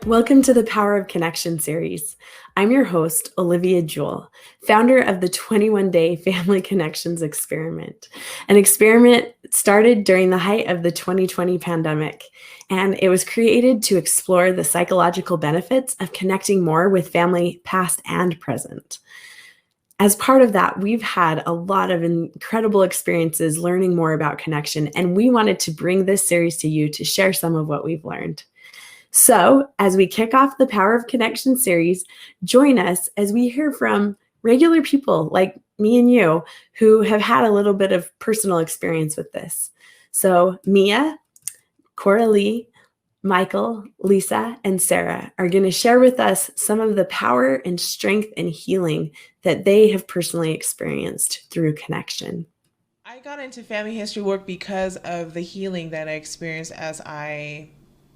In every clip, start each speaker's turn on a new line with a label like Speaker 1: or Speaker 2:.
Speaker 1: Welcome to the Power of Connection series. I'm your host, Olivia Jewell, founder of the 21-Day Family Connections Experiment. An experiment started during the height of the 2020 pandemic, and it was created to explore the psychological benefits of connecting more with family past and present. As part of that, we've had a lot of incredible experiences learning more about connection, and we wanted to bring this series to you to share some of what we've learned. So, as we kick off the Power of Connection series, join us as we hear from regular people like me and you who have had a little bit of personal experience with this. So, Mia, Coralie, Michael, Lisa, and Sarah are going to share with us some of the power and strength and healing that they have personally experienced through connection.
Speaker 2: I got into family history work because of the healing that I experienced as I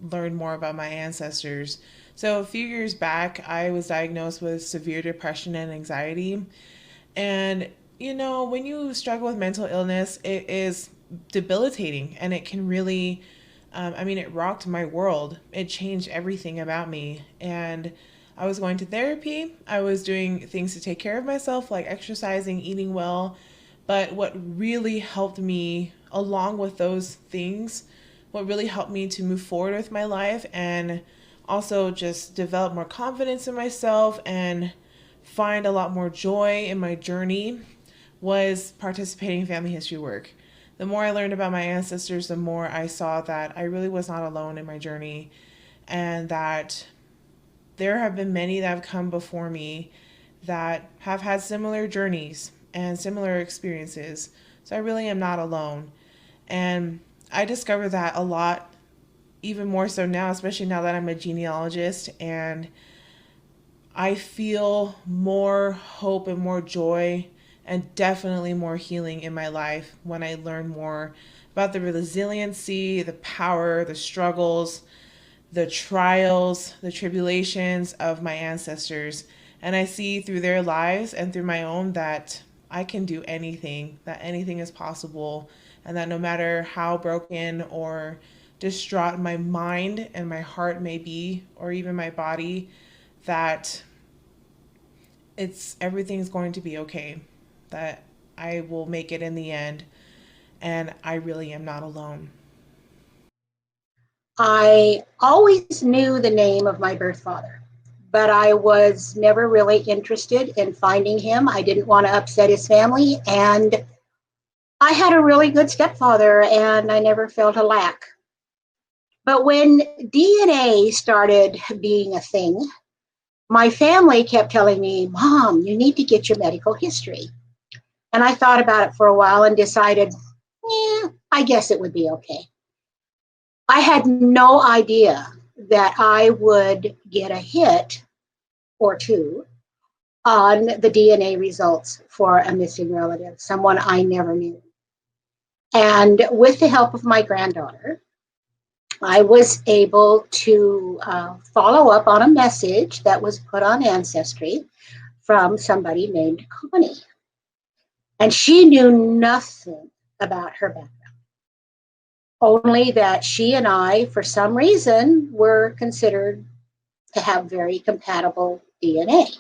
Speaker 2: learned more about my ancestors. So, a few years back, I was diagnosed with severe depression and anxiety. And, when you struggle with mental illness, it is debilitating and it can really, it rocked my world. It changed everything about me. And I was going to therapy, I was doing things to take care of myself, like exercising, eating well. But what really helped me, along with those things, what really helped me to move forward with my life and also just develop more confidence in myself and find a lot more joy in my journey was participating in family history work. The more I learned about my ancestors, the more I saw that I really was not alone in my journey and that there have been many that have come before me that have had similar journeys and similar experiences. So I really am not alone. And I discovered that a lot, even more so now, especially now that I'm a genealogist, and I feel more hope and more joy and definitely more healing in my life when I learn more about the resiliency, the power, the struggles, the trials, the tribulations of my ancestors. And I see through their lives and through my own that I can do anything, that anything is possible, and that no matter how broken or distraught my mind and my heart may be, or even my body, that everything's going to be okay, that I will make it in the end, and I really am not alone.
Speaker 3: I always knew the name of my birth father, but I was never really interested in finding him. I didn't want to upset his family, and I had a really good stepfather, and I never felt a lack. But when DNA started being a thing, my family kept telling me, "Mom, you need to get your medical history." And I thought about it for a while and decided, I guess it would be okay. I had no idea that I would get a hit or two on the DNA results for a missing relative, someone I never knew. And with the help of my granddaughter, I was able to follow up on a message that was put on Ancestry from somebody named Connie. And she knew nothing about her background, only that she and I, for some reason, were considered to have very compatible DNA.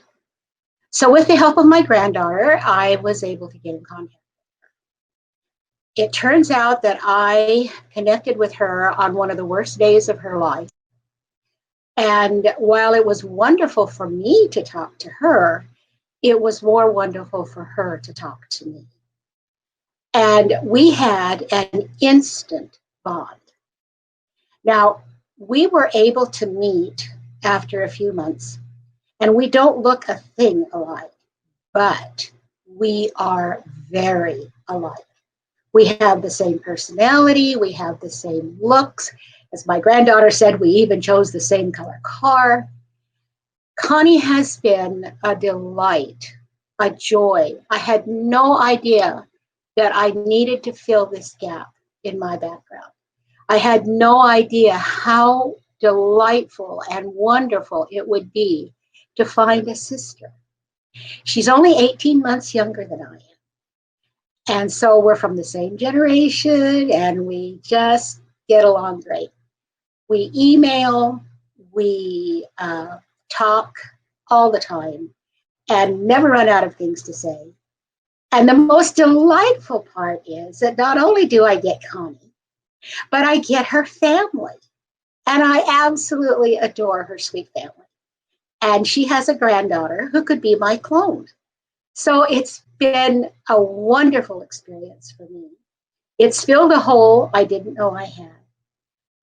Speaker 3: So with the help of my granddaughter, I was able to get in contact. It turns out that I connected with her on one of the worst days of her life. And while it was wonderful for me to talk to her, it was more wonderful for her to talk to me. And we had an instant bond. Now, we were able to meet after a few months, and we don't look a thing alike, but we are very alike. We have the same personality, we have the same looks. As my granddaughter said, we even chose the same color car. Connie has been a delight, a joy. I had no idea that I needed to fill this gap in my background. I had no idea how delightful and wonderful it would be to find a sister. She's only 18 months younger than I am. And so we're from the same generation and we just get along great. We email, We talk all the time and never run out of things to say. And the most delightful part is that not only do I get Connie, but I get her family. And I absolutely adore her sweet family. And she has a granddaughter who could be my clone. So it's been a wonderful experience for me. It's filled a hole I didn't know I had.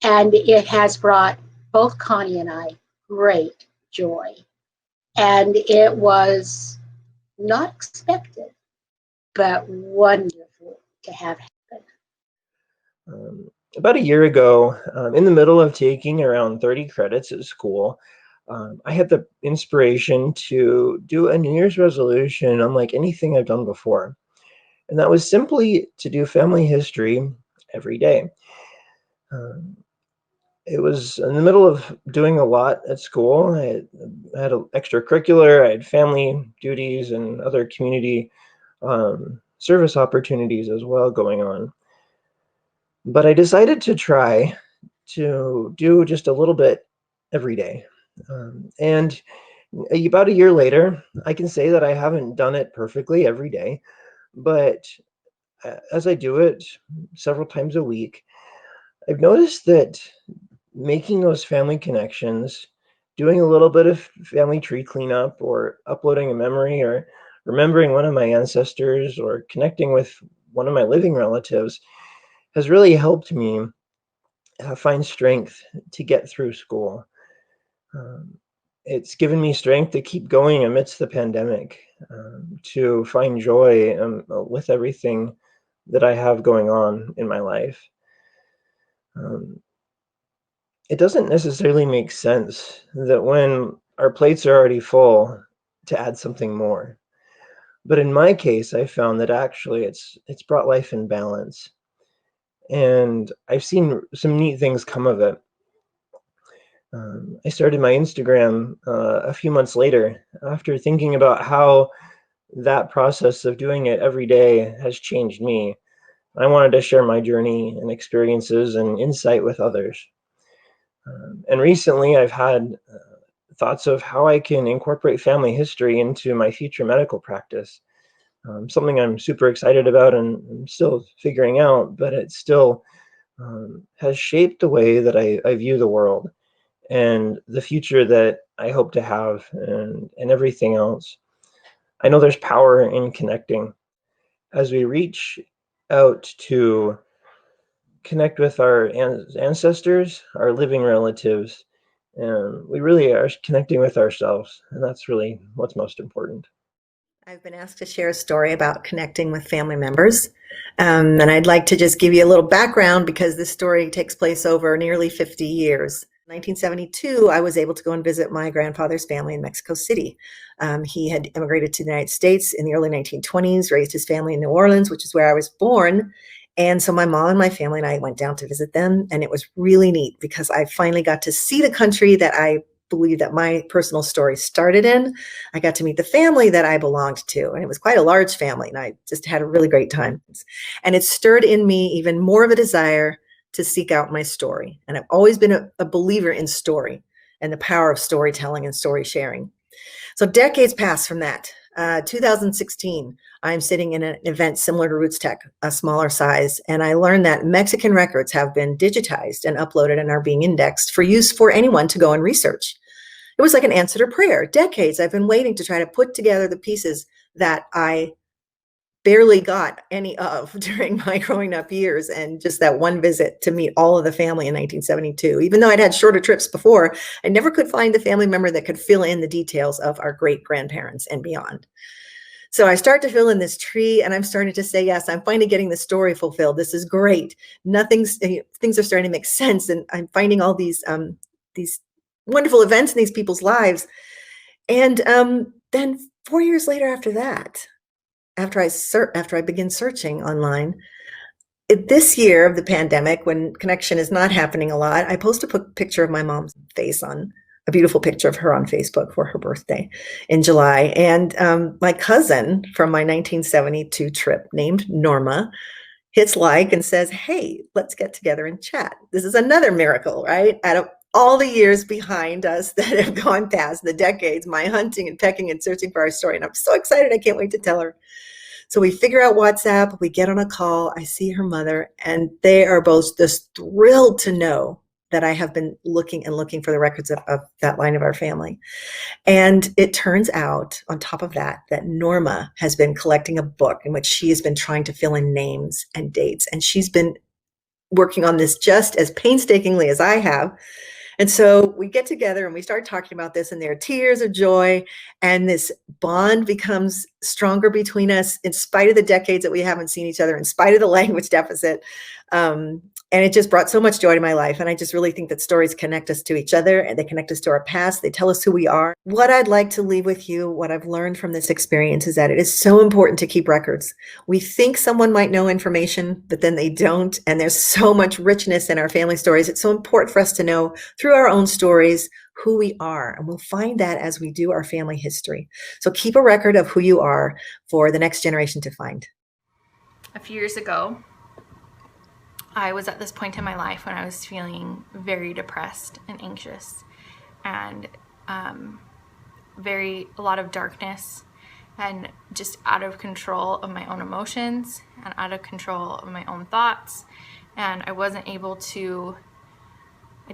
Speaker 3: And it has brought both Connie and I great joy. And it was not expected, but wonderful to have happen.
Speaker 4: About a year ago, in the middle of taking around 30 credits at school, I had the inspiration to do a New Year's resolution unlike anything I've done before. And that was simply to do family history every day. It was in the middle of doing a lot at school. I had an extracurricular, I had family duties and other community service opportunities as well going on. But I decided to try to do just a little bit every day. And about a year later, I can say that I haven't done it perfectly every day, but as I do it several times a week, I've noticed that making those family connections, doing a little bit of family tree cleanup or uploading a memory or remembering one of my ancestors or connecting with one of my living relatives has really helped me find strength to get through school. It's given me strength to keep going amidst the pandemic, to find joy with everything that I have going on in my life. It doesn't necessarily make sense that when our plates are already full to add something more. But in my case, I found that actually it's brought life in balance. And I've seen some neat things come of it. I started my Instagram a few months later after thinking about how that process of doing it every day has changed me. I wanted to share my journey and experiences and insight with others. And recently I've had thoughts of how I can incorporate family history into my future medical practice. Something I'm super excited about and I'm still figuring out, but it still has shaped the way that I view the world and the future that I hope to have and everything else. I know there's power in connecting. As we reach out to connect with our ancestors, our living relatives, and we really are connecting with ourselves, and that's really what's most important.
Speaker 5: I've been asked to share a story about connecting with family members, and I'd like to just give you a little background because this story takes place over nearly 50 years. In 1972, I was able to go and visit my grandfather's family in Mexico City. He had immigrated to the United States in the early 1920s, raised his family in New Orleans, which is where I was born. And so my mom and my family and I went down to visit them, and it was really neat because I finally got to see the country that I believe that my personal story started in. I got to meet the family that I belonged to, and it was quite a large family, and I just had a really great time. And it stirred in me even more of a desire to seek out my story. And I've always been a believer in story and the power of storytelling and story sharing. So decades passed from that. 2016, I'm sitting in an event similar to RootsTech, a smaller size, and I learned that Mexican records have been digitized and uploaded and are being indexed for use for anyone to go and research. It was like an answer to prayer. Decades I've been waiting to try to put together the pieces that I barely got any of during my growing up years, and just that one visit to meet all of the family in 1972. Even though I'd had shorter trips before, I never could find the family member that could fill in the details of our great-grandparents and beyond. So I start to fill in this tree, and I'm starting to say, yes, I'm finally getting the story fulfilled. This is great. Things are starting to make sense, and I'm finding all these wonderful events in these people's lives. And then 4 years later after that, after I begin searching online, this year of the pandemic, when connection is not happening a lot, I post a picture of my mom's face on a beautiful picture of her on Facebook for her birthday in July. And my cousin from my 1972 trip named Norma hits like and says, hey, let's get together and chat. This is another miracle, right? all the years behind us that have gone past, the decades, my hunting and pecking and searching for our story. And I'm so excited. I can't wait to tell her. So we figure out WhatsApp, we get on a call, I see her mother, and they are both just thrilled to know that I have been looking for the records of that line of our family. And it turns out, on top of that, that Norma has been collecting a book in which she has been trying to fill in names and dates. And she's been working on this just as painstakingly as I have. And so we get together and we start talking about this, and there are tears of joy, and this bond becomes stronger between us in spite of the decades that we haven't seen each other, in spite of the language deficit. And it just brought so much joy to my life. And I just really think that stories connect us to each other, and they connect us to our past. They tell us who we are. What I'd like to leave with you, what I've learned from this experience, is that it is so important to keep records. We think someone might know information, but then they don't. And there's so much richness in our family stories. It's so important for us to know through our own stories who we are. And we'll find that as we do our family history. So keep a record of who you are for the next generation to find.
Speaker 6: A few years ago, I was at this point in my life when I was feeling very depressed and anxious, and a lot of darkness, and just out of control of my own emotions and out of control of my own thoughts. And I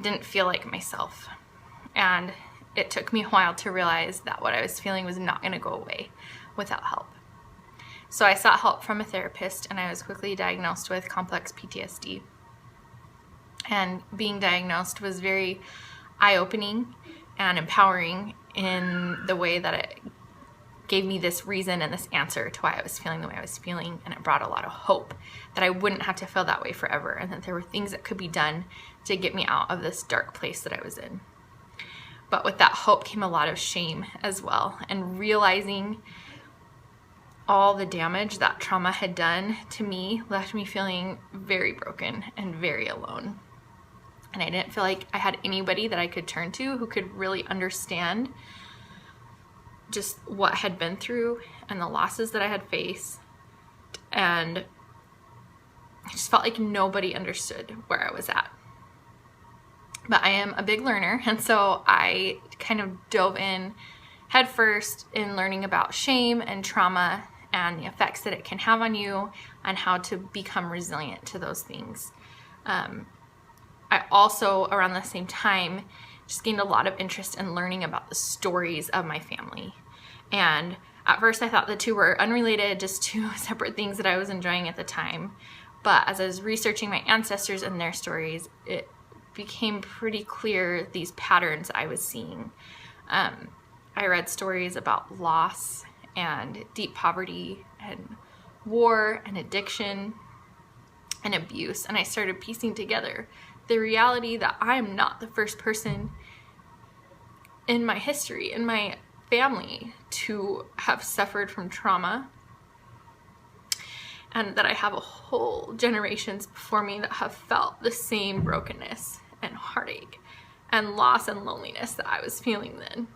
Speaker 6: didn't feel like myself. And it took me a while to realize that what I was feeling was not going to go away without help. So I sought help from a therapist, and I was quickly diagnosed with complex PTSD. And being diagnosed was very eye-opening and empowering in the way that it gave me this reason and this answer to why I was feeling the way I was feeling. And it brought a lot of hope that I wouldn't have to feel that way forever, and that there were things that could be done to get me out of this dark place that I was in. But with that hope came a lot of shame as well, and realizing all the damage that trauma had done to me left me feeling very broken and very alone. And I didn't feel like I had anybody that I could turn to who could really understand just what I had been through and the losses that I had faced. And I just felt like nobody understood where I was at. But I am a big learner, and so I kind of dove in headfirst in learning about shame and trauma and the effects that it can have on you, and how to become resilient to those things. I also, around the same time, just gained a lot of interest in learning about the stories of my family. And at first I thought the two were unrelated, just two separate things that I was enjoying at the time. But as I was researching my ancestors and their stories, it became pretty clear these patterns I was seeing. I read stories about loss and deep poverty and war and addiction and abuse, and I started piecing together the reality that I am not the first person in my history, in my family, to have suffered from trauma, and that I have a whole generations before me that have felt the same brokenness and heartache and loss and loneliness that I was feeling then.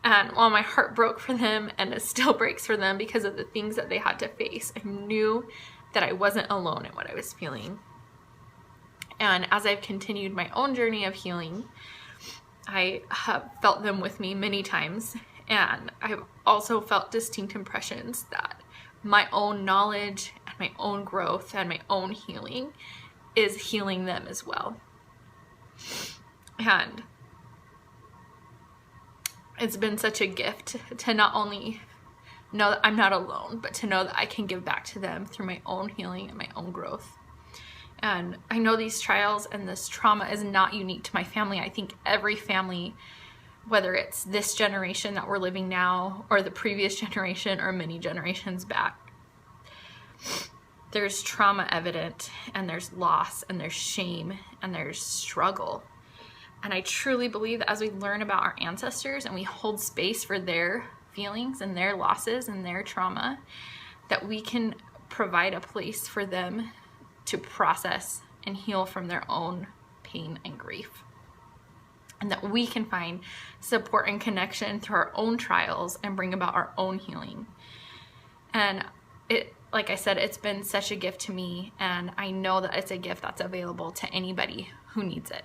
Speaker 6: And while my heart broke for them, and it still breaks for them because of the things that they had to face, I knew that I wasn't alone in what I was feeling. And as I've continued my own journey of healing, I have felt them with me many times. And I've also felt distinct impressions that my own knowledge and my own growth and my own healing is healing them as well. And it's been such a gift to not only know that I'm not alone, but to know that I can give back to them through my own healing and my own growth. And I know these trials and this trauma is not unique to my family. I think every family, whether it's this generation that we're living now or the previous generation or many generations back, there's trauma evident, and there's loss, and there's shame, and there's struggle. And I truly believe that as we learn about our ancestors and we hold space for their feelings and their losses and their trauma, that we can provide a place for them to process and heal from their own pain and grief. And that we can find support and connection through our own trials and bring about our own healing. And like I said, it's been such a gift to me, and I know that it's a gift that's available to anybody who needs it.